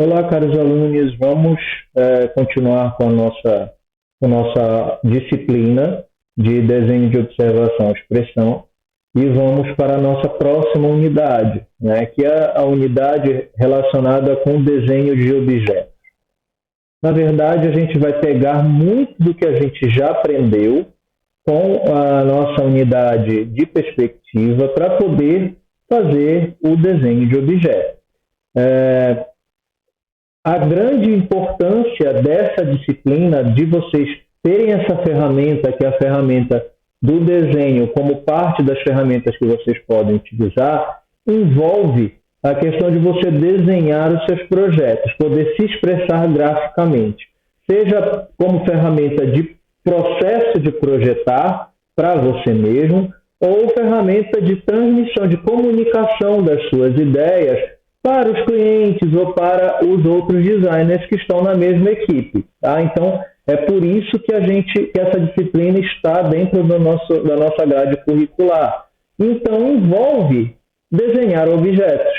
Olá, caros alunos, vamos continuar com a nossa disciplina de desenho de observação e expressão e vamos para a nossa próxima unidade, né, que é a unidade relacionada com o desenho de objetos. Na verdade, a gente vai pegar muito do que a gente já aprendeu com a nossa unidade de perspectiva para poder fazer o desenho de objetos. A grande importância dessa disciplina, de vocês terem essa ferramenta, que é a ferramenta do desenho, como parte das ferramentas que vocês podem utilizar, envolve a questão de você desenhar os seus projetos, poder se expressar graficamente, seja como ferramenta de processo de projetar para você mesmo, ou ferramenta de transmissão, de comunicação das suas ideias para os clientes ou para os outros designers que estão na mesma equipe. Tá? Então, é por isso que essa disciplina está dentro da nossa grade curricular. Então, envolve desenhar objetos.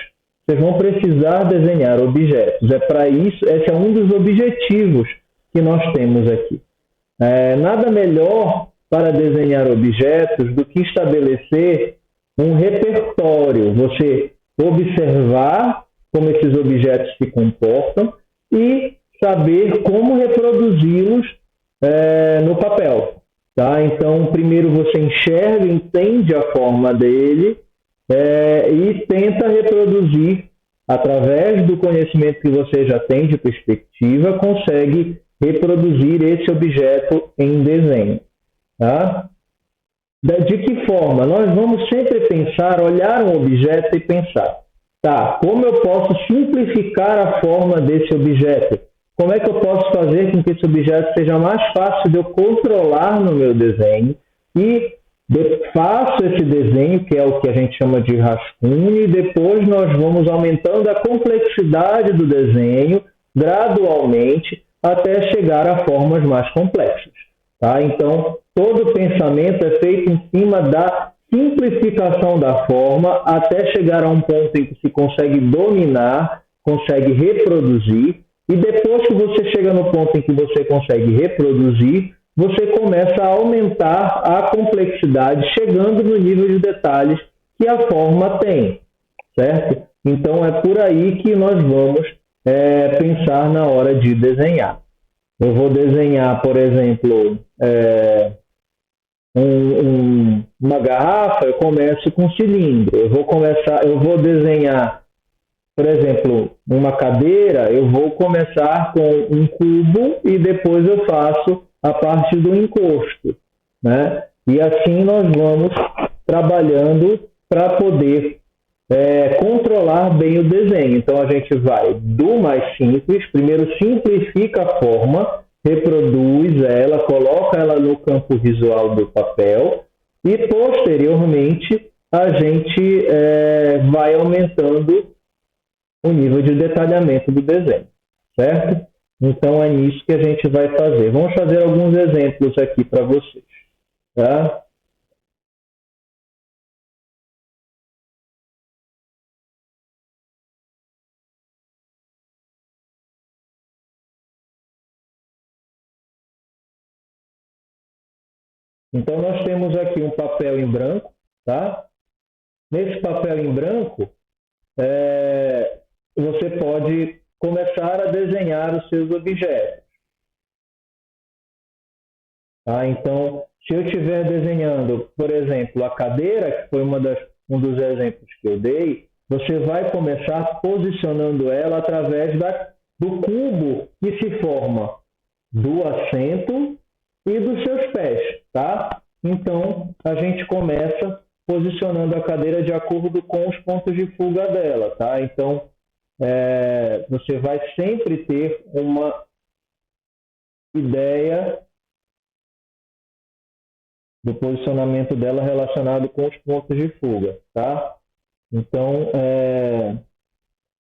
Vocês vão precisar desenhar objetos. É para isso, esse é um dos objetivos que nós temos aqui. Nada melhor para desenhar objetos do que estabelecer um repertório. Você observar como esses objetos se comportam e saber como reproduzi-los no papel. Tá? Então, primeiro você enxerga, entende a forma dele e tenta reproduzir, através do conhecimento que você já tem de perspectiva, consegue reproduzir esse objeto em desenho. Tá? De que forma? Nós vamos sempre pensar, olhar um objeto e pensar, tá, como eu posso simplificar a forma desse objeto? Como é que eu posso fazer com que esse objeto seja mais fácil de eu controlar no meu desenho? E faço esse desenho, que é o que a gente chama de rascunho, e depois nós vamos aumentando a complexidade do desenho gradualmente até chegar a formas mais complexas. Tá? Então, todo pensamento é feito em cima da simplificação da forma até chegar a um ponto em que se consegue dominar, consegue reproduzir, e depois que você chega no ponto em que você consegue reproduzir, você começa a aumentar a complexidade, chegando no nível de detalhes que a forma tem, certo? Então, é por aí que nós vamos pensar na hora de desenhar. Eu vou desenhar, por exemplo, uma garrafa, eu começo com cilindro. Eu vou desenhar, por exemplo, uma cadeira, eu vou começar com um cubo e depois eu faço a parte do encosto, né? E assim nós vamos trabalhando para poder controlar bem o desenho. Então a gente vai do mais simples, primeiro simplifica a forma, reproduz ela, coloca ela no campo visual do papel e posteriormente a gente vai aumentando o nível de detalhamento do desenho, certo? Então é nisso que a gente vai fazer. Vamos fazer alguns exemplos aqui para vocês, tá? Então, nós temos aqui um papel em branco, tá? Nesse papel em branco, você pode começar a desenhar os seus objetos. Tá? Então, se eu estiver desenhando, por exemplo, a cadeira, que foi um dos exemplos que eu dei, você vai começar posicionando ela através do cubo que se forma do assento e dos seus pés, tá? Então, a gente começa posicionando a cadeira de acordo com os pontos de fuga dela, tá? Então, você vai sempre ter uma ideia do posicionamento dela relacionado com os pontos de fuga, tá? Então,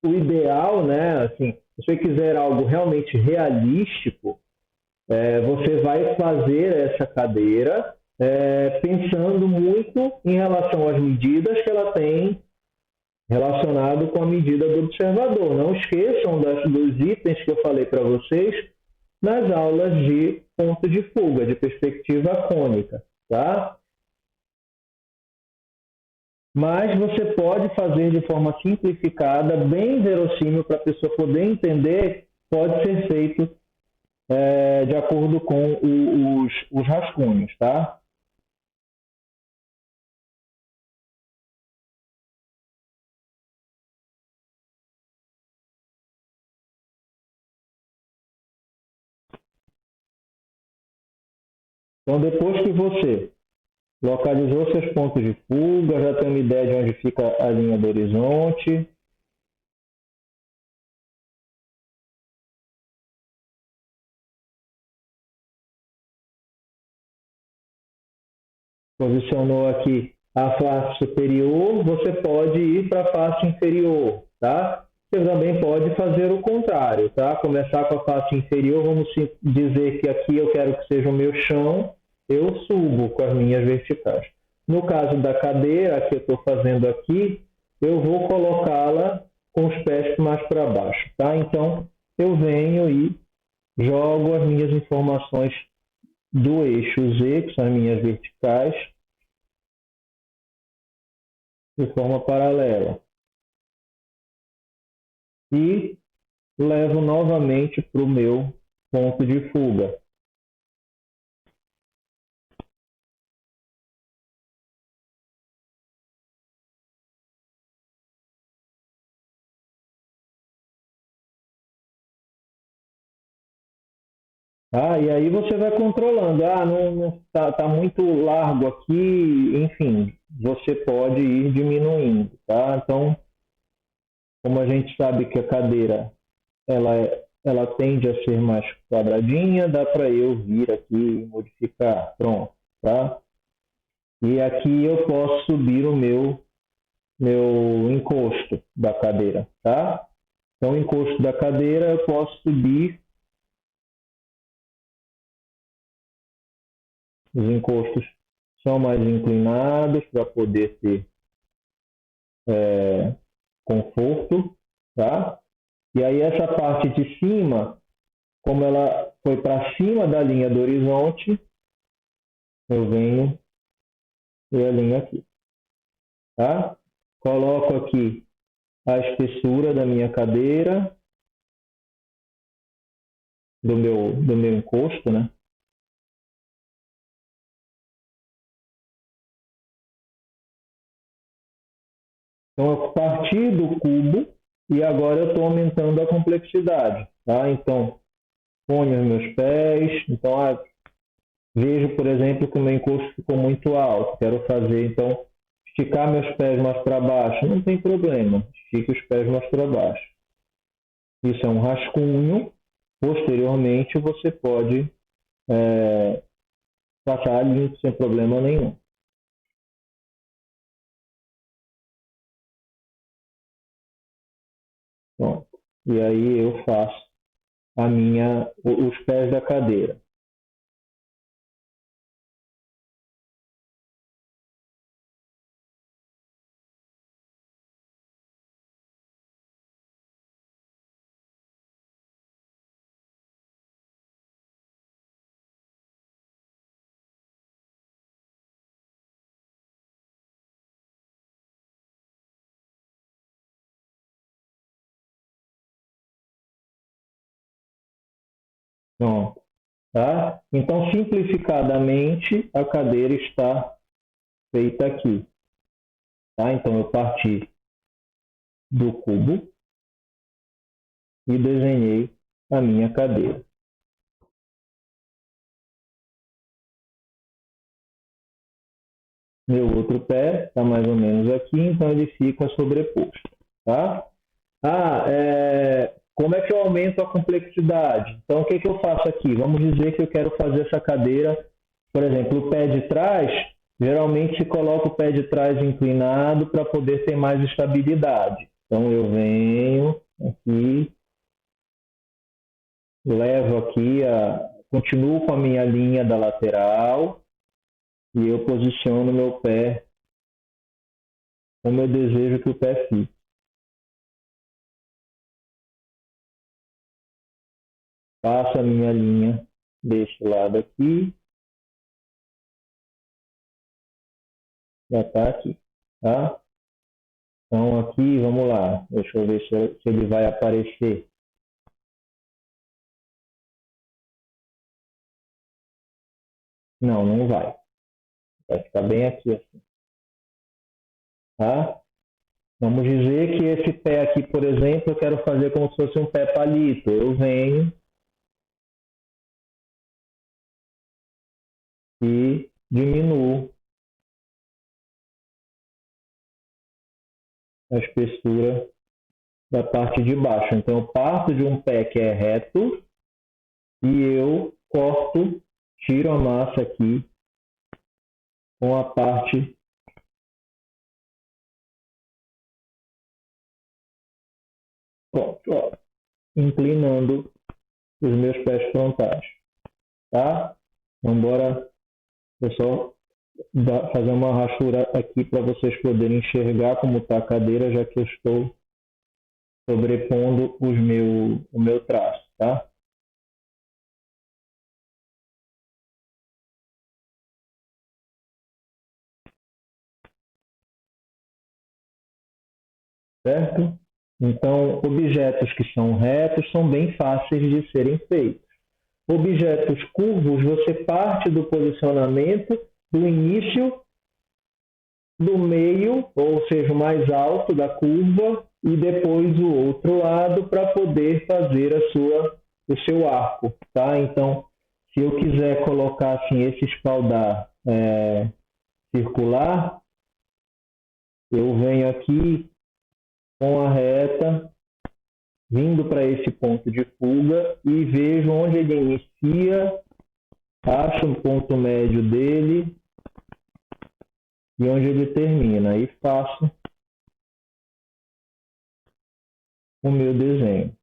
o ideal, né, assim, se você quiser algo realmente realístico, você vai fazer essa cadeira pensando muito em relação às medidas que ela tem relacionado com a medida do observador. Não esqueçam dos itens que eu falei para vocês nas aulas de ponto de fuga, de perspectiva cônica, tá? Mas você pode fazer de forma simplificada, bem verossímil, para a pessoa poder entender, pode ser feito de acordo com os rascunhos, tá? Então, depois que você localizou seus pontos de fuga, já tem uma ideia de onde fica a linha do horizonte, posicionou aqui a face superior, você pode ir para a face inferior, tá? Você também pode fazer o contrário, tá? Começar com a face inferior, vamos dizer que aqui eu quero que seja o meu chão, eu subo com as minhas verticais. No caso da cadeira que eu estou fazendo aqui, eu vou colocá-la com os pés mais para baixo, tá? Então, eu venho e jogo as minhas informações do eixo Z, que são as minhas verticais, de forma paralela. E levo novamente para o meu ponto de fuga. E aí você vai controlando. Não tá muito largo aqui, enfim, você pode ir diminuindo, tá? Então, como a gente sabe que a cadeira ela tende a ser mais quadradinha, dá para eu vir aqui e modificar, pronto, tá? E aqui eu posso subir o meu encosto da cadeira, tá? Então, o encosto da cadeira eu posso subir. Os encostos são mais inclinados para poder ter conforto, tá? E aí essa parte de cima, como ela foi para cima da linha do horizonte, eu venho e alinho aqui, tá? Coloco aqui a espessura da minha cadeira, do meu encosto, né? Então, eu parti do cubo e agora eu estou aumentando a complexidade, tá? Então, ponho os meus pés. Então, vejo, por exemplo, que o meu encosto ficou muito alto. Quero fazer, então, esticar meus pés mais para baixo. Não tem problema, estique os pés mais para baixo. Isso é um rascunho. Posteriormente, você pode passar limpo sem problema nenhum. Pronto. E aí eu faço os pés da cadeira. Pronto. Tá? Então, simplificadamente, a cadeira está feita aqui. Tá? Então, eu parti do cubo e desenhei a minha cadeira. Meu outro pé está mais ou menos aqui, então ele fica sobreposto. Tá? Como é que eu aumento a complexidade? Então, o que eu faço aqui? Vamos dizer que eu quero fazer essa cadeira, por exemplo, o pé de trás, geralmente se coloca o pé de trás inclinado para poder ter mais estabilidade. Então, eu venho aqui, levo aqui, continuo com a minha linha da lateral e eu posiciono meu pé como eu desejo que o pé fique. passo a minha linha desse lado aqui, já está aqui, tá? Então aqui, vamos lá, deixa eu ver se ele vai aparecer. Não, não vai. Vai ficar bem aqui assim, tá? Vamos dizer que esse pé aqui, por exemplo, eu quero fazer como se fosse um pé palito. Eu venho e diminuo a espessura da parte de baixo. Então, eu parto de um pé que é reto e eu corto, tiro a massa aqui com a parte pronto, ó, inclinando os meus pés frontais, tá? Então, bora, pessoal, fazer uma rachura aqui para vocês poderem enxergar como está a cadeira, já que eu estou sobrepondo o meu traço, tá? Certo? Então, objetos que são retos são bem fáceis de serem feitos. Objetos curvos, você parte do posicionamento do início, do meio, ou seja, o mais alto da curva, e depois o outro lado para poder fazer o seu arco. Tá? Então, se eu quiser colocar assim, esse espaldar circular, eu venho aqui com a reta, vindo para esse ponto de fuga e vejo onde ele inicia, acho o ponto médio dele e onde ele termina. E faço o meu desenho.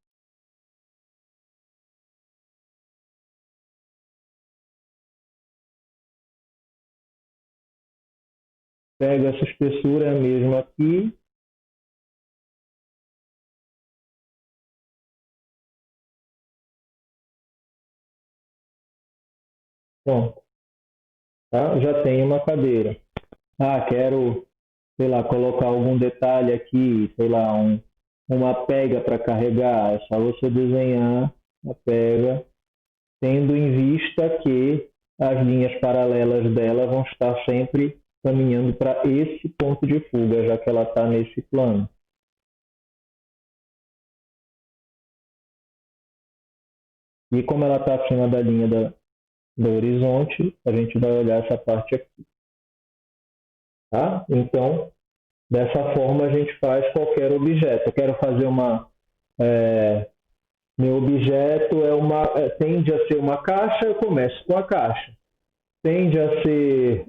Pego essa espessura mesmo aqui. Pronto. Tá? Já tenho uma cadeira. Ah, quero, sei lá, colocar algum detalhe aqui, sei lá, uma pega para carregar. É só você desenhar a pega, tendo em vista que as linhas paralelas dela vão estar sempre caminhando para esse ponto de fuga, já que ela está nesse plano. E como ela está acima da linha do horizonte, a gente vai olhar essa parte aqui. Tá? Então, dessa forma a gente faz qualquer objeto. Eu quero fazer meu objeto tende a ser uma caixa, eu começo com a caixa. Tende a ser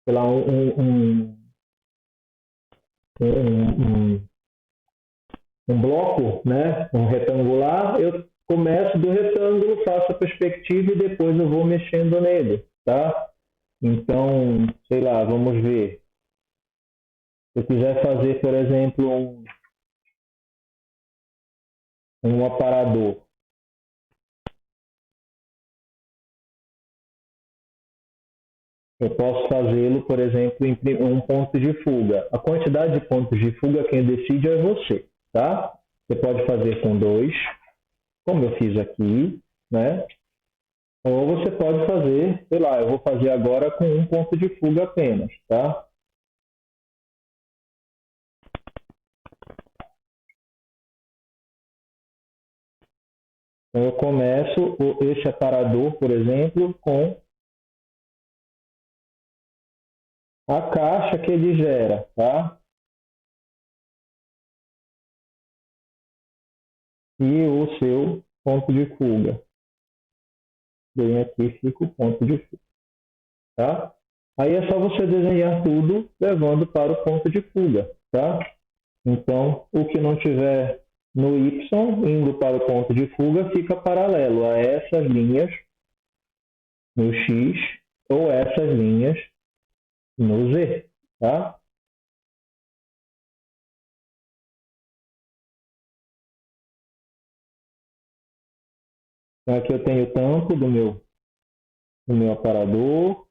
sei lá, um bloco, né, um retangular, eu começo do retângulo, faço a perspectiva e depois eu vou mexendo nele, tá? Então, sei lá, vamos ver. Se eu quiser fazer, por exemplo, um aparador, eu posso fazê-lo, por exemplo, em um ponto de fuga. A quantidade de pontos de fuga, quem decide é você, tá? Você pode fazer com 2, como eu fiz aqui, né? Ou você pode fazer, sei lá, eu vou fazer agora com um ponto de fuga apenas, tá? Então eu começo esse aparador, por exemplo, com a caixa que ele gera, tá? E o seu ponto de fuga. Bem aqui fica o ponto de fuga, tá? Aí é só você desenhar tudo levando para o ponto de fuga, tá? Então, o que não tiver no Y, indo para o ponto de fuga, fica paralelo a essas linhas no X ou essas linhas no Z, tá? Então, aqui eu tenho o tampo do meu aparador.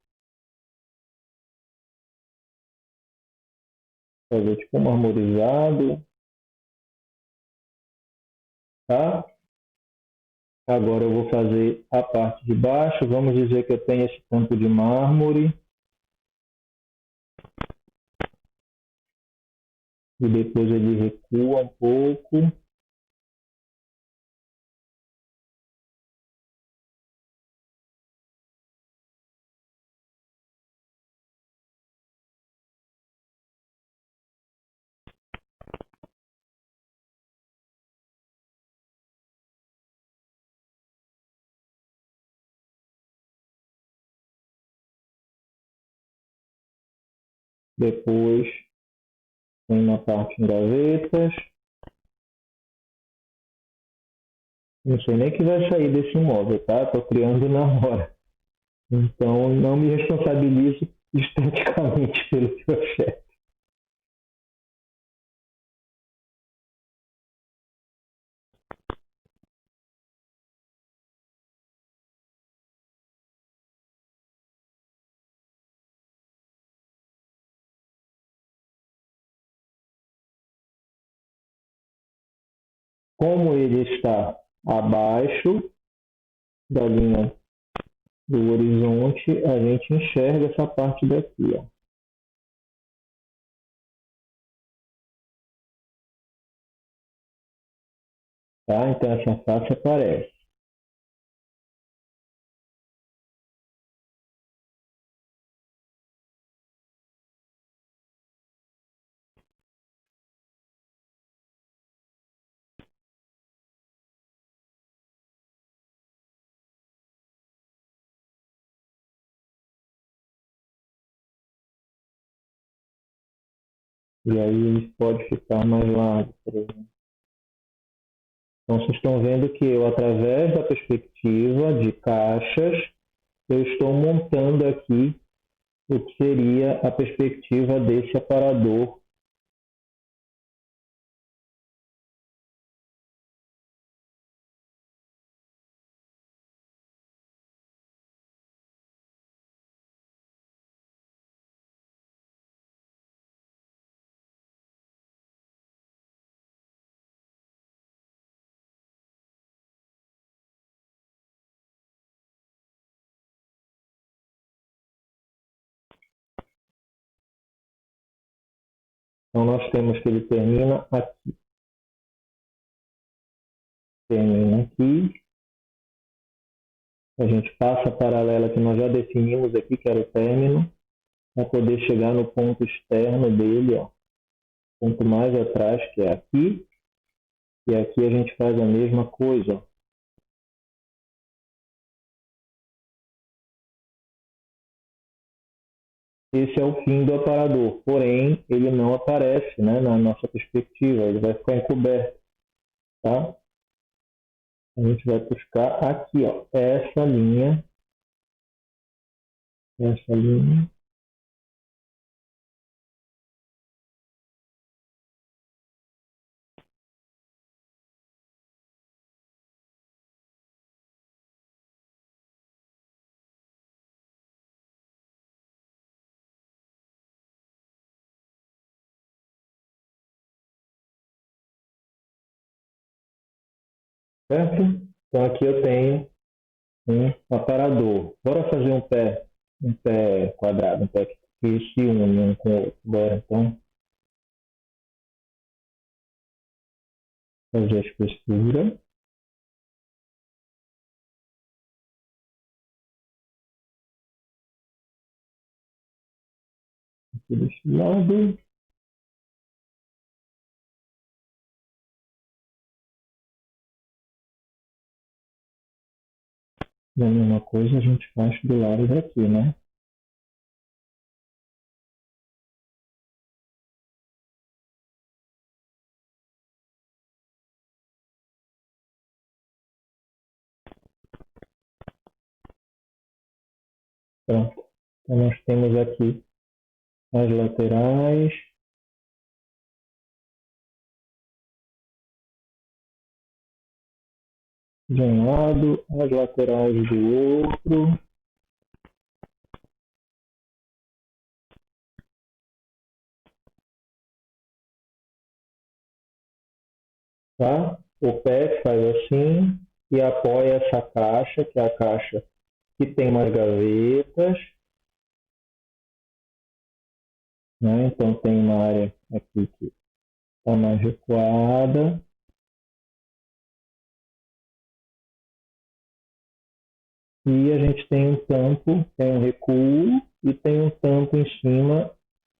Fazer tipo um armorizado, tá? Agora eu vou fazer a parte de baixo. Vamos dizer que eu tenho esse tampo de mármore. E depois ele recua um pouco. Depois tem na parte em gavetas. Não sei nem o que vai sair desse imóvel, tá? Estou criando na hora. Então não me responsabilizo esteticamente pelo projeto. Como ele está abaixo da linha do horizonte, a gente enxerga essa parte daqui, ó. Tá? Então essa face aparece. E aí ele pode ficar mais largo, por exemplo. Então vocês estão vendo que eu, através da perspectiva de caixas, eu estou montando aqui o que seria a perspectiva desse aparador. Então nós temos que ele termina aqui. Termina aqui. A gente passa a paralela que nós já definimos aqui, que era o término, para poder chegar no ponto externo dele, ó. Ponto mais atrás, que é aqui. E aqui a gente faz a mesma coisa, ó. Esse é o fim do aparador, porém ele não aparece, né, na nossa perspectiva, ele vai ficar encoberto, tá? A gente vai buscar aqui, ó, essa linha, certo? Então aqui eu tenho um aparador. Bora fazer um pé quadrado, um pé que se une um com o outro. Bora, então, fazer a espessura. Aqui desse lado. E a mesma coisa a gente faz do lado daqui, né? Pronto. Então nós temos aqui as laterais. de um lado, as laterais do outro. Tá? O pé faz assim e apoia essa caixa, que é a caixa que tem umas gavetas, né? Então tem uma área aqui que está mais recuada. E a gente tem um tampo, tem um recuo e tem um tampo em cima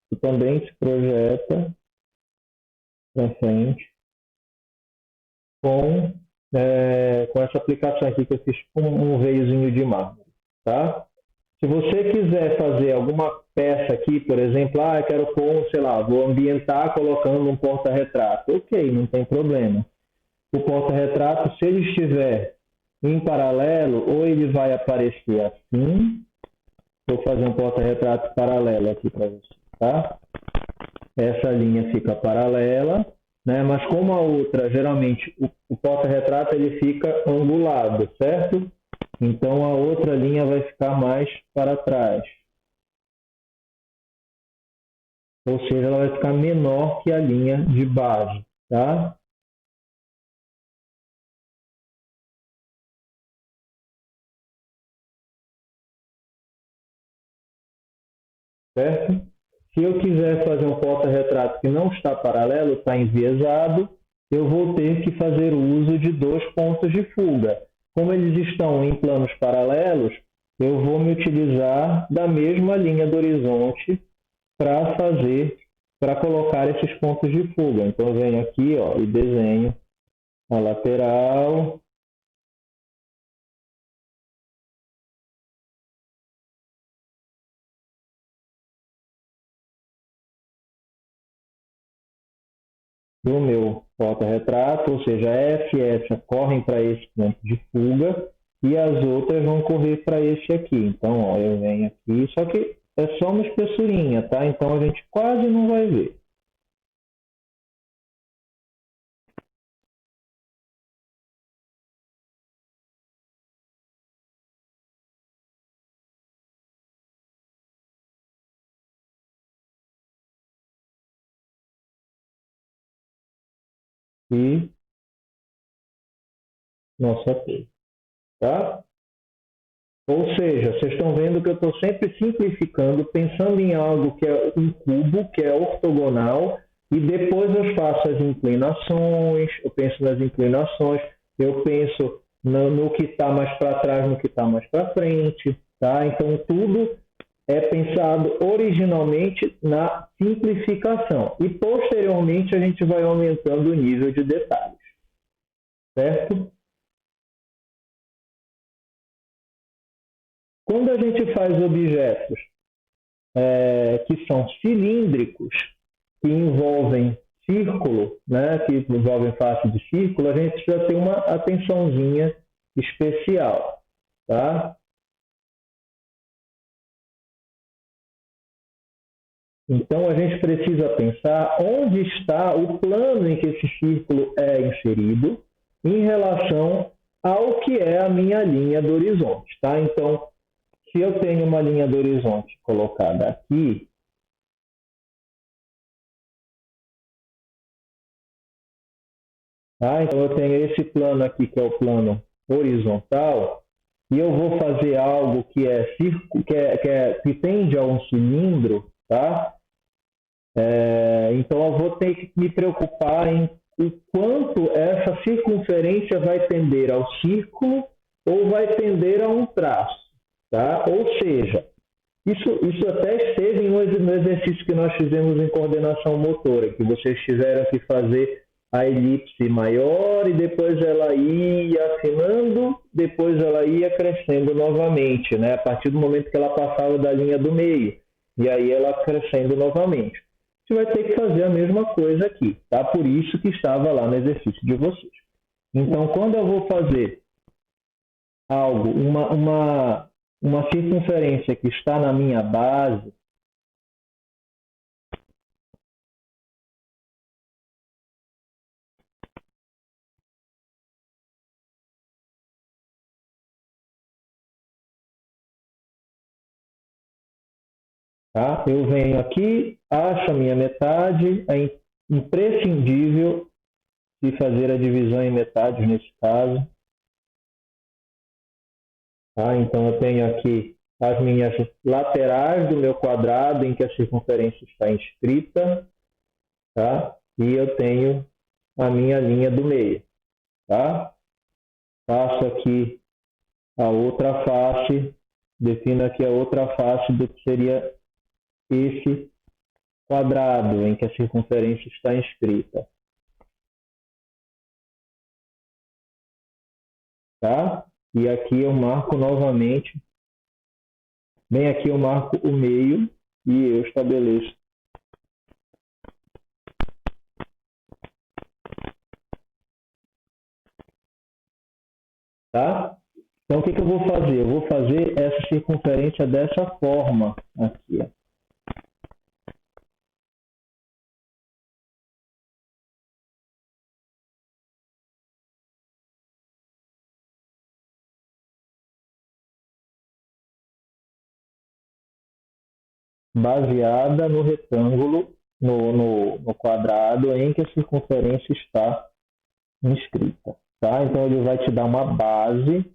que também se projeta para frente com, com essa aplicação aqui que eu fiz com um veiozinho de mármore. Tá? Se você quiser fazer alguma peça aqui, por exemplo, eu quero pôr, sei lá, vou ambientar colocando um porta-retrato. Ok, não tem problema. O porta-retrato, se ele estiver em paralelo, ou ele vai aparecer assim. Vou fazer um porta-retrato paralelo aqui para você, tá? Essa linha fica paralela, né? Mas como a outra, geralmente, o porta-retrato ele fica angulado, certo? Então a outra linha vai ficar mais para trás. Ou seja, ela vai ficar menor que a linha de base, tá? Certo? Se eu quiser fazer um porta-retrato que não está paralelo, está enviesado, eu vou ter que fazer uso de dois pontos de fuga. Como eles estão em planos paralelos, eu vou me utilizar da mesma linha do horizonte para fazer, para colocar esses pontos de fuga. Então eu venho aqui, ó, e desenho a lateral, do meu porta-retrato, ou seja, F e F correm para esse ponto de fuga e as outras vão correr para esse aqui. Então, ó, eu venho aqui, só que é só uma espessurinha, tá? Então a gente quase não vai ver. E nossa coisa, tá? Ou seja, vocês estão vendo que eu estou sempre simplificando, pensando em algo que é um cubo, que é ortogonal, e depois eu faço as inclinações, eu penso nas inclinações, eu penso no que está mais para trás, no que está mais para frente, tá? Então tudo é pensado originalmente na simplificação e posteriormente a gente vai aumentando o nível de detalhes, certo? Quando a gente faz objetos que são cilíndricos, que envolvem círculo, né, que envolvem face de círculo, a gente precisa ter uma atençãozinha especial, tá? Então a gente precisa pensar onde está o plano em que esse círculo é inserido em relação ao que é a minha linha do horizonte, tá? Então, se eu tenho uma linha do horizonte colocada aqui, tá? Então eu tenho esse plano aqui que é o plano horizontal e eu vou fazer algo que é que tende a um cilindro, tá? Então eu vou ter que me preocupar em o quanto essa circunferência vai tender ao círculo ou vai tender a um traço, tá? Ou seja, isso até esteve no exercício que nós fizemos em coordenação motora, que vocês tiveram que fazer a elipse maior e depois ela ia afinando, depois ela ia crescendo novamente, né? A partir do momento que ela passava da linha do meio, e aí ela crescendo novamente. Você vai ter que fazer a mesma coisa aqui, tá? Por isso que estava lá no exercício de vocês. Então, quando eu vou fazer algo, uma circunferência que está na minha base, Tá? Eu venho aqui, acho a minha metade, é imprescindível de fazer a divisão em metades nesse caso. Tá? Então, eu tenho aqui as minhas laterais do meu quadrado em que a circunferência está inscrita, tá? E eu tenho a minha linha do meio. Tá? Faço aqui a outra face, defino aqui a outra face do que seria esse quadrado em que a circunferência está inscrita. Tá? E aqui eu marco novamente, bem aqui eu marco o meio e eu estabeleço. Tá? Então, o que eu vou fazer? Eu vou fazer essa circunferência dessa forma aqui. Ó. Baseada no retângulo, no quadrado em que a circunferência está inscrita. Tá? Então, ele vai te dar uma base,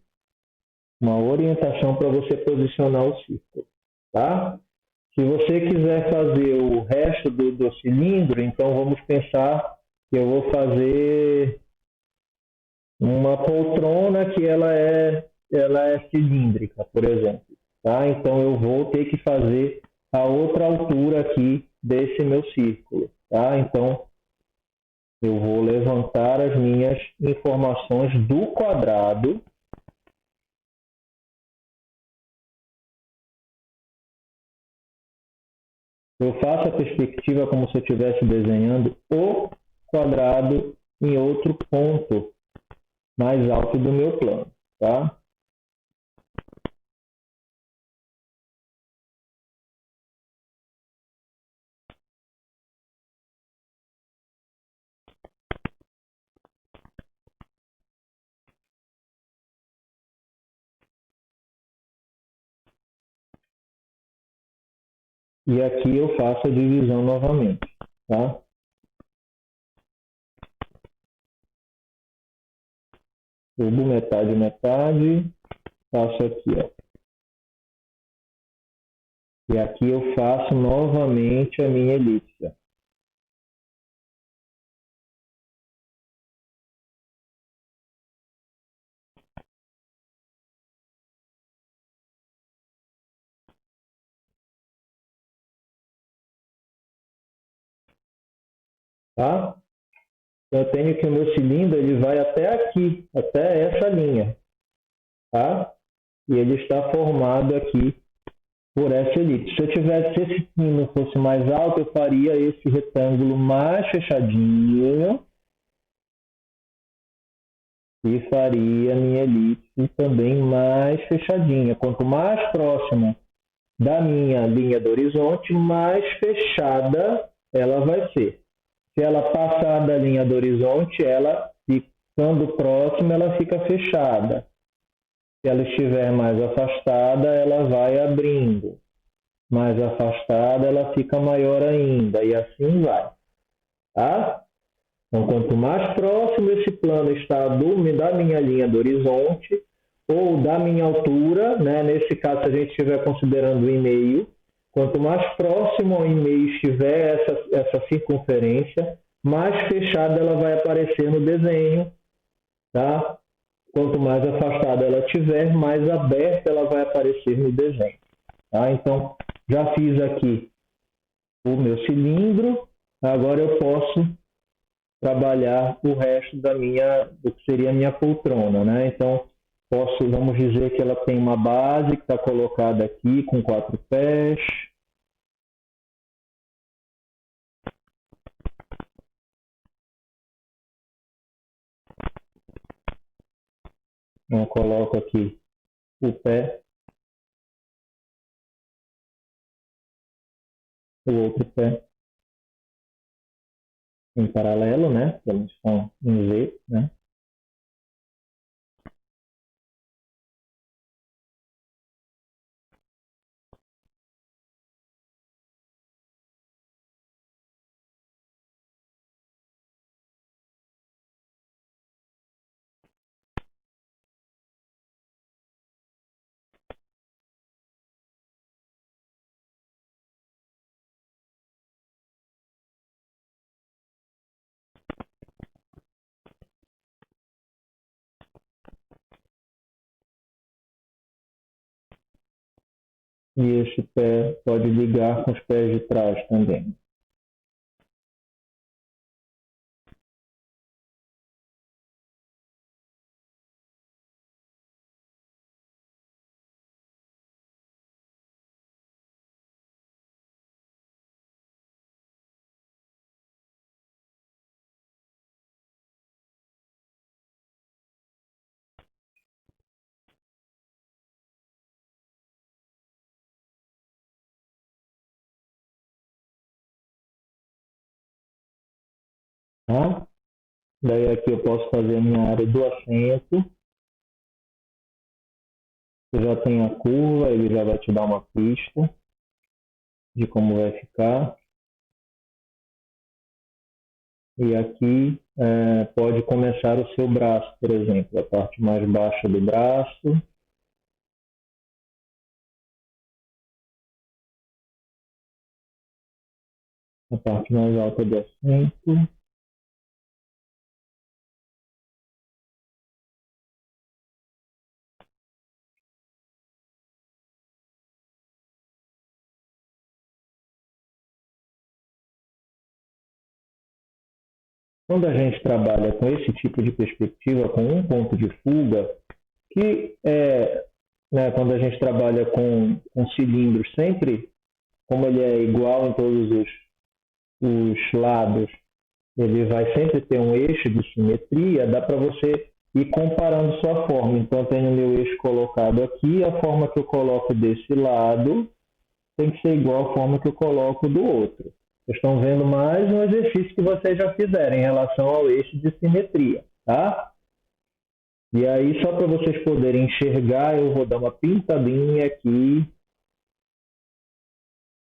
uma orientação para você posicionar o círculo. Tá? Se você quiser fazer o resto do cilindro, então vamos pensar que eu vou fazer uma poltrona que ela é cilíndrica, por exemplo. Tá? Então eu vou ter que fazer a outra altura aqui desse meu círculo. Tá? Então eu vou levantar as minhas informações do quadrado. Eu faço a perspectiva como se eu estivesse desenhando o quadrado em outro ponto mais alto do meu plano. Tá? E aqui eu faço a divisão novamente. Tá? Tudo metade, metade. Faço aqui, ó. E aqui eu faço novamente a minha elipse. Tá? Eu tenho que o meu cilindro ele vai até aqui, até essa linha. Tá? E ele está formado aqui por essa elipse. Se eu tivesse, se esse sino fosse mais alto, eu faria esse retângulo mais fechadinho e faria a minha elipse também mais fechadinha. Quanto mais próxima da minha linha do horizonte, mais fechada ela vai ser. Se ela passar da linha do horizonte, ela ficando próxima, ela fica fechada. Se ela estiver mais afastada, ela vai abrindo. Mais afastada, ela fica maior ainda, e assim vai. Tá? Então, quanto mais próximo esse plano está da minha linha do horizonte, ou da minha altura, né? Nesse caso, se a gente estiver considerando o e-mail, quanto mais próximo ao e-mail estiver essa circunferência, mais fechada ela vai aparecer no desenho. Tá? Quanto mais afastada ela estiver, mais aberta ela vai aparecer no desenho. Tá? Então, já fiz aqui o meu cilindro, agora eu posso trabalhar o resto do que seria a minha poltrona. Né? Então, vamos dizer que ela tem uma base que está colocada aqui com 4 pés. Eu coloco aqui o pé, o outro pé em paralelo, né? Eles estão em V, né? E esse pé pode ligar com os pés de trás também. Tá? Daí aqui eu posso fazer a minha área do assento. Você já tem a curva, ele já vai te dar uma pista de como vai ficar. E aqui pode começar o seu braço, por exemplo, a parte mais baixa do braço. A parte mais alta do assento. Quando a gente trabalha com esse tipo de perspectiva, com um ponto de fuga, que é, né, quando a gente trabalha com cilindros sempre, como ele é igual em todos os lados, ele vai sempre ter um eixo de simetria, dá para você ir comparando sua forma. Então, eu tenho o meu eixo colocado aqui, a forma que eu coloco desse lado tem que ser igual à forma que eu coloco do outro. Vocês estão vendo mais um exercício que vocês já fizeram em relação ao eixo de simetria, tá? E aí, só para vocês poderem enxergar, eu vou dar uma pintadinha aqui,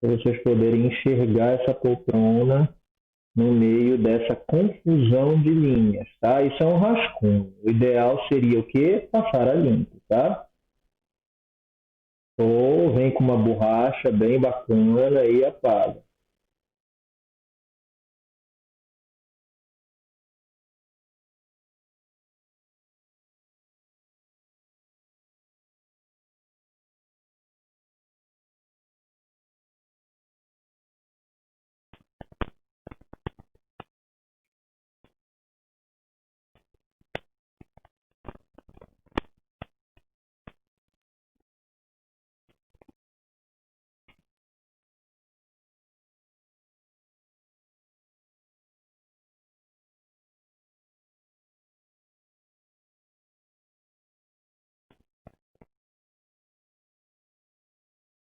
para vocês poderem enxergar essa poltrona no meio dessa confusão de linhas, tá? Isso é um rascunho. O ideal seria o quê? Passar a limpo, tá? Ou vem com uma borracha bem bacana e apaga.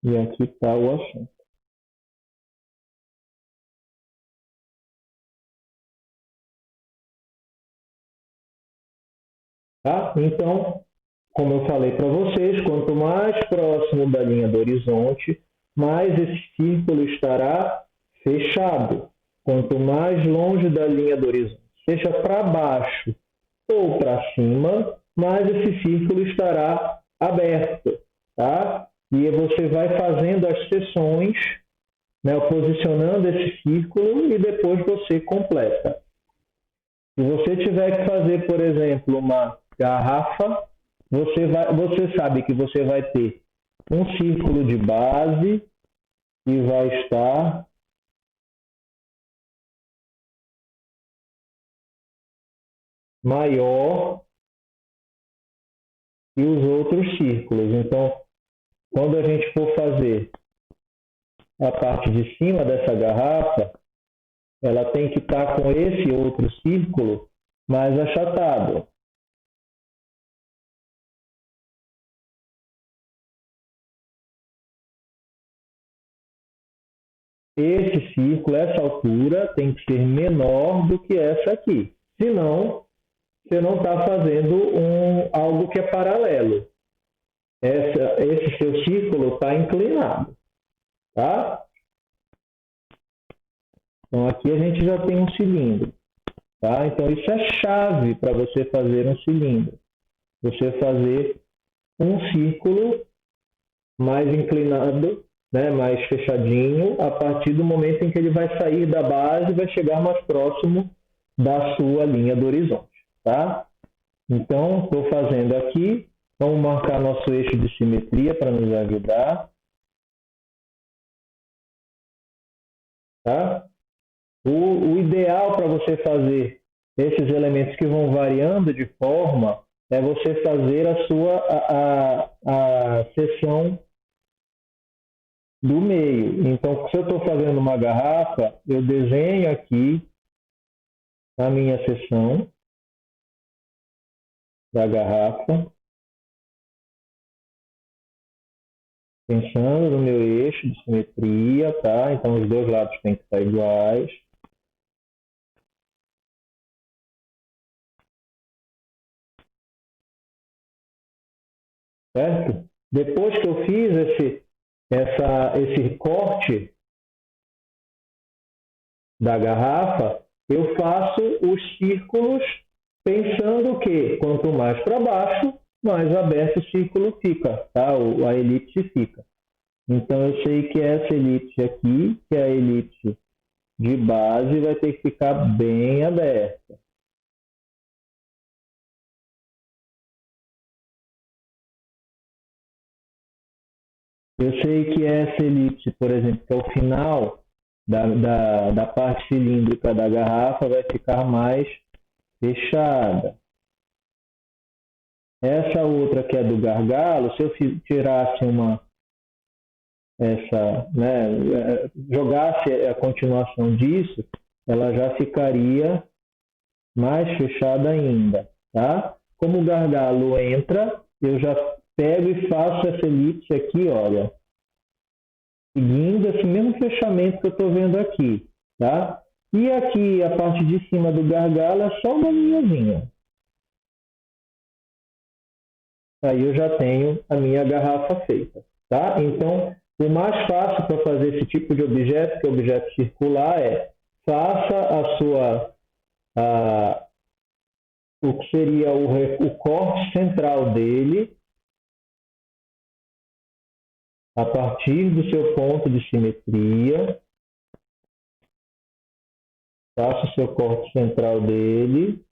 E aqui está o assunto. Tá? Então, como eu falei para vocês, quanto mais próximo da linha do horizonte, mais esse círculo estará fechado. Quanto mais longe da linha do horizonte, seja para baixo ou para cima, mais esse círculo estará aberto. Tá? E você vai fazendo as seções, né, posicionando esse círculo e depois você completa. Se você tiver que fazer, por exemplo, uma garrafa, você sabe que você vai ter um círculo de base e vai estar maior que os outros círculos. Então, quando a gente for fazer a parte de cima dessa garrafa, ela tem que estar com esse outro círculo mais achatado. Esse círculo, essa altura, tem que ser menor do que essa aqui. Senão, você não está fazendo algo que é paralelo. Esse seu círculo está inclinado. Tá? Então, aqui a gente já tem um cilindro. Tá? Então, isso é chave para você fazer um cilindro. Você fazer um círculo mais inclinado, né, mais fechadinho, a partir do momento em que ele vai sair da base e vai chegar mais próximo da sua linha do horizonte. Tá? Então, estou fazendo aqui. Vamos marcar nosso eixo de simetria para nos ajudar. tá? O ideal para você fazer esses elementos que vão variando de forma é você fazer a seção do meio. Então, se eu estou fazendo uma garrafa, eu desenho aqui a minha seção da garrafa, pensando no meu eixo de simetria, tá? Então, os dois lados têm que estar iguais. Certo? Depois que eu fiz esse corte da garrafa, eu faço os círculos pensando que quanto mais para baixo, mais aberto o círculo fica, tá? A elipse fica. Então eu sei que essa elipse aqui, que é a elipse de base, vai ter que ficar bem aberta. Eu sei que essa elipse, por exemplo, que é o final da parte cilíndrica da garrafa, vai ficar mais fechada. Essa outra que é do gargalo, se eu tirasse jogasse a continuação disso, ela já ficaria mais fechada ainda, tá? Como o gargalo entra, eu já pego e faço essa elipse aqui, olha, seguindo esse mesmo fechamento que eu estou vendo aqui, tá? E aqui, a parte de cima do gargalo é só uma linhazinha. Aí eu já tenho a minha garrafa feita, tá? Então, o mais fácil para fazer esse tipo de objeto, que é objeto circular, é faça o que seria o corte central dele a partir do seu ponto de simetria. Faça o seu corte central dele.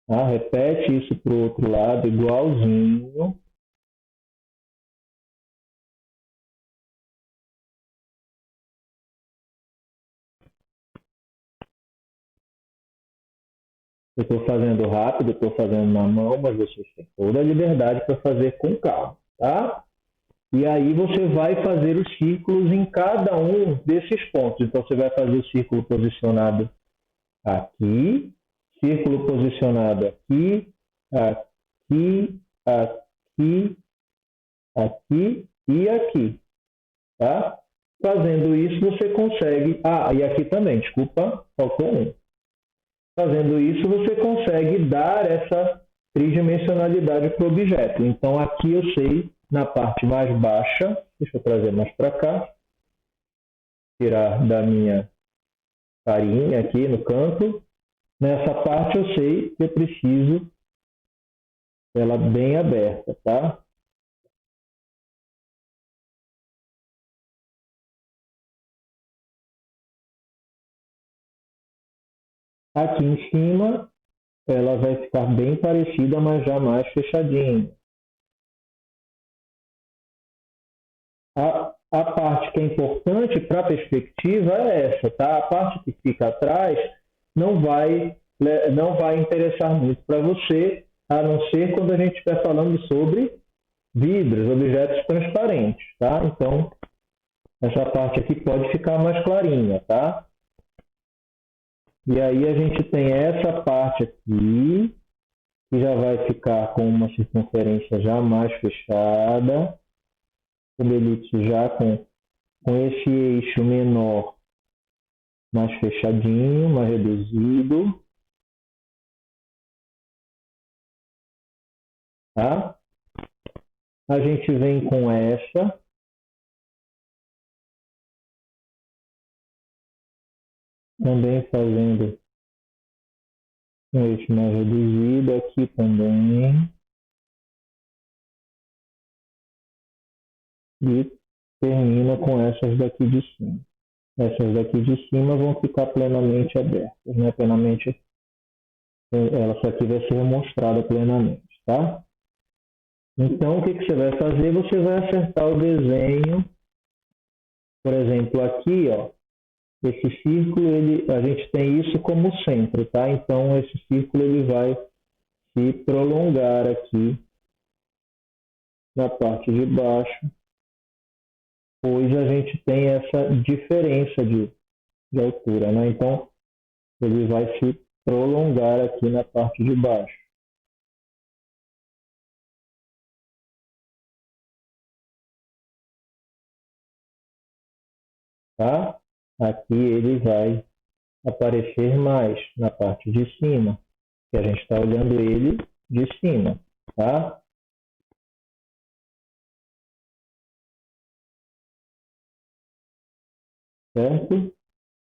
Repete isso para o outro lado, igualzinho. Eu estou fazendo rápido, estou fazendo na mão, mas vocês têm toda a liberdade para fazer com calma, tá? E aí você vai fazer os círculos em cada um desses pontos. Então você vai fazer o círculo posicionado aqui, círculo posicionado aqui, aqui, aqui, aqui e aqui, tá? Fazendo isso você consegue... e aqui também, desculpa, faltou um. Fazendo isso você consegue dar essa tridimensionalidade para o objeto. Então aqui eu sei, na parte mais baixa, deixa eu trazer mais para cá, tirar da minha farinha aqui no canto. Nessa parte eu sei que eu preciso dela bem aberta, tá? Aqui em cima ela vai ficar bem parecida, mas já mais fechadinha. A parte que é importante para a perspectiva é essa, tá? A parte que fica atrás não vai interessar muito para você, a não ser quando a gente estiver falando sobre vidros, objetos transparentes, tá? Então, essa parte aqui pode ficar mais clarinha, tá? E aí a gente tem essa parte aqui, que já vai ficar com uma circunferência já mais fechada, uma elipse já com esse eixo menor mais fechadinho, mais reduzido, tá? A gente vem com essa, também fazendo um eixo mais reduzido aqui também. E termina com essas daqui de cima. Essas daqui de cima vão ficar plenamente abertas, né? Plenamente, essa aqui vai ser mostrada plenamente, tá? Então, o que você vai fazer? Você vai acertar o desenho. Por exemplo, aqui, ó, esse círculo, a gente tem isso como centro, tá? Então, esse círculo ele vai se prolongar aqui na parte de baixo, pois a gente tem essa diferença de altura, né? Então, ele vai se prolongar aqui na parte de baixo. Tá? Aqui ele vai aparecer mais na parte de cima, que a gente está olhando ele de cima, tá? Certo?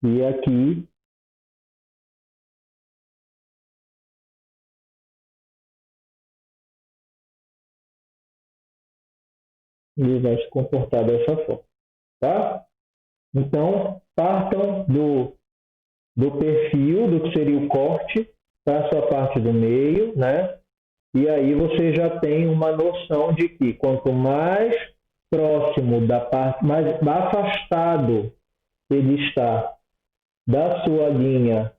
E aqui ele vai se comportar dessa forma, tá? Então, partam do perfil, do que seria o corte, para a sua parte do meio, né? E aí você já tem uma noção de que quanto mais próximo da parte, mais afastado ele está da sua linha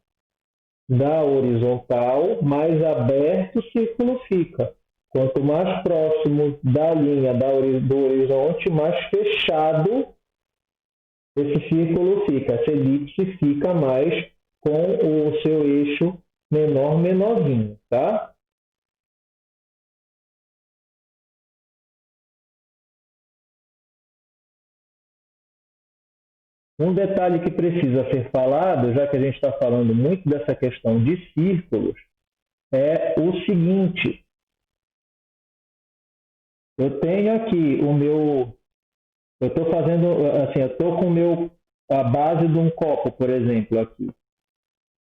da horizontal, mais aberto o círculo fica. Quanto mais próximo da linha do horizonte, mais fechado esse círculo fica. Essa elipse fica mais com o seu eixo menorzinho, tá? Um detalhe que precisa ser falado, já que a gente está falando muito dessa questão de círculos, é o seguinte. Eu tenho aqui o meu... Eu estou fazendo... Assim, eu estou com a base de um copo, por exemplo, aqui.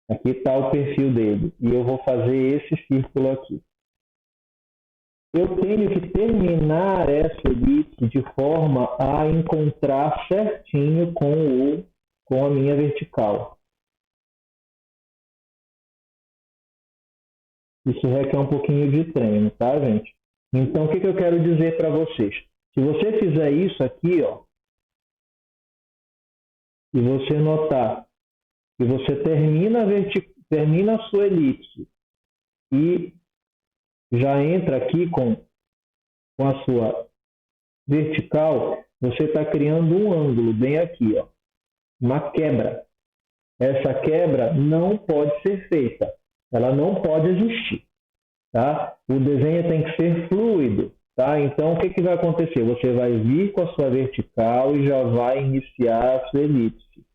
Aqui está o perfil dele. E eu vou fazer esse círculo aqui. Eu tenho que terminar essa elipse de forma a encontrar certinho com a minha vertical. Isso requer um pouquinho de treino, tá, gente? Então, o que eu quero dizer para vocês? Se você fizer isso aqui, ó, e você notar que você termina a sua elipse e já entra aqui com a sua vertical, você está criando um ângulo bem aqui, ó, uma quebra. Essa quebra não pode ser feita, ela não pode existir, tá? O desenho tem que ser fluido, tá? Então, o que vai acontecer? Você vai vir com a sua vertical e já vai iniciar a sua elipse.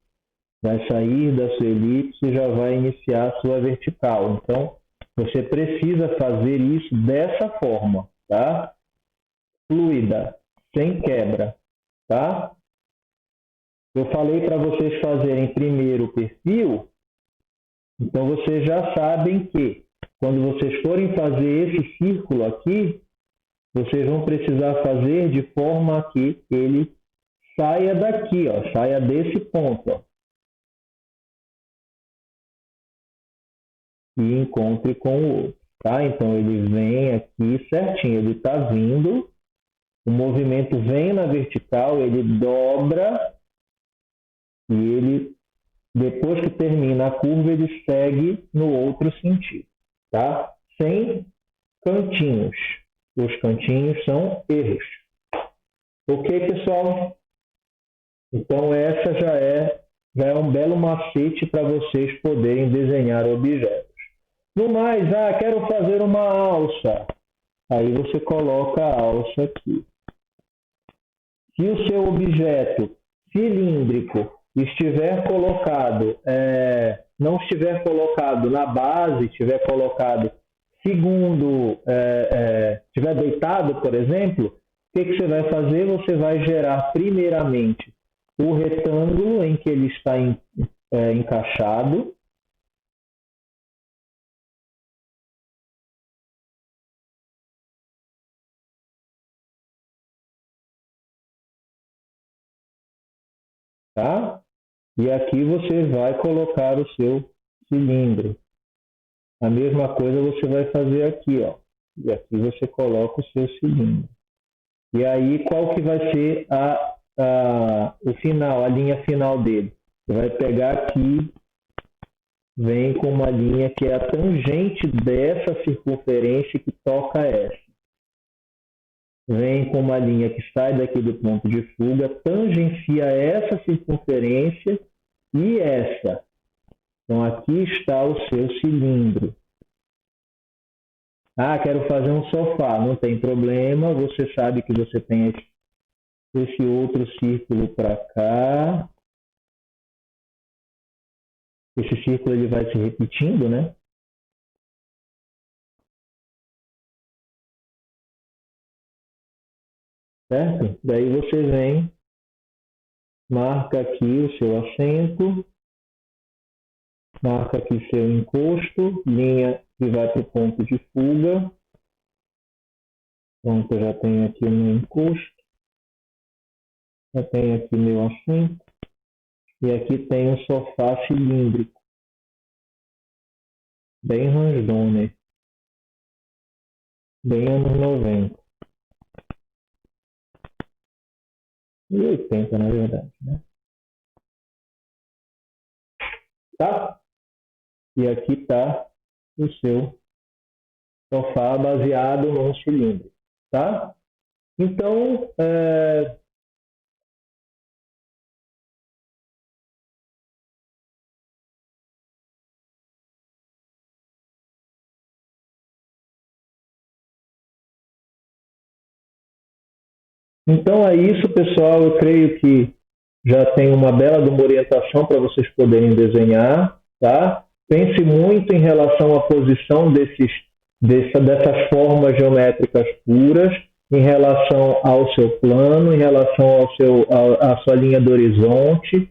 Vai sair da sua elipse e já vai iniciar a sua vertical. Então, você precisa fazer isso dessa forma, tá? Fluida, sem quebra, tá? Eu falei para vocês fazerem primeiro o perfil, então vocês já sabem que quando vocês forem fazer esse círculo aqui, vocês vão precisar fazer de forma que ele saia daqui, ó, saia desse ponto, ó, e encontre com o outro, tá? Então ele vem aqui certinho, ele está vindo, o movimento vem na vertical, ele dobra e ele, depois que termina a curva, ele segue no outro sentido, tá? Sem cantinhos. Os cantinhos são erros. Ok, pessoal? Então essa já é um belo macete para vocês poderem desenhar objetos. No mais, quero fazer uma alça. Aí você coloca a alça aqui. Se o seu objeto cilíndrico estiver colocado, não estiver colocado na base, estiver colocado segundo, estiver deitado, por exemplo, o que você vai fazer? Você vai gerar primeiramente o retângulo em que ele está encaixado. Tá? E aqui você vai colocar o seu cilindro. A mesma coisa você vai fazer aqui, ó. E aqui você coloca o seu cilindro. E aí, qual que vai ser o final, a linha final dele? Você vai pegar aqui, vem com uma linha que é a tangente dessa circunferência que toca essa. Vem com uma linha que sai daqui do ponto de fuga, tangencia essa circunferência e essa. Então, aqui está o seu cilindro. Ah, quero fazer um sofá. Não tem problema, você sabe que você tem esse outro círculo para cá. Esse círculo ele vai se repetindo, né? Certo? Daí você vem, marca aqui o seu assento, marca aqui seu encosto, linha que vai para o ponto de fuga. Pronto, eu já tenho aqui o meu encosto, já tenho aqui meu assento, e aqui tem um sofá cilíndrico, bem Range, bem anos 90. E 80, na verdade, né? Tá? E aqui está o seu sofá baseado num cilindro, tá? Então, então é isso, pessoal. Eu creio que já tem uma bela de uma orientação para vocês poderem desenhar, tá? Pense muito em relação à posição dessas formas geométricas puras, em relação ao seu plano, em relação à sua linha do horizonte,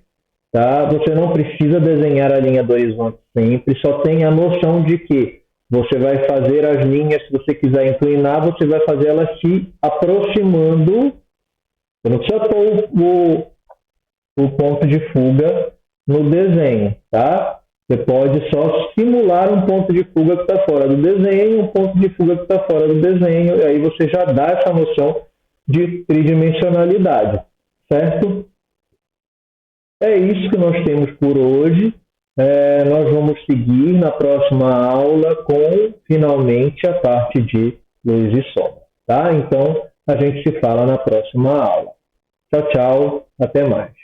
tá? Você não precisa desenhar a linha do horizonte sempre, só tenha a noção de que você vai fazer as linhas, se você quiser inclinar, você vai fazer elas se aproximando. Você não precisa pôr o ponto de fuga no desenho, tá? Você pode só simular um ponto de fuga que está fora do desenho, um ponto de fuga que está fora do desenho, e aí você já dá essa noção de tridimensionalidade, certo? É isso que nós temos por hoje. Nós vamos seguir na próxima aula com, finalmente, a parte de luz e sombra, tá? Então, a gente se fala na próxima aula. Tchau, tchau. Até mais.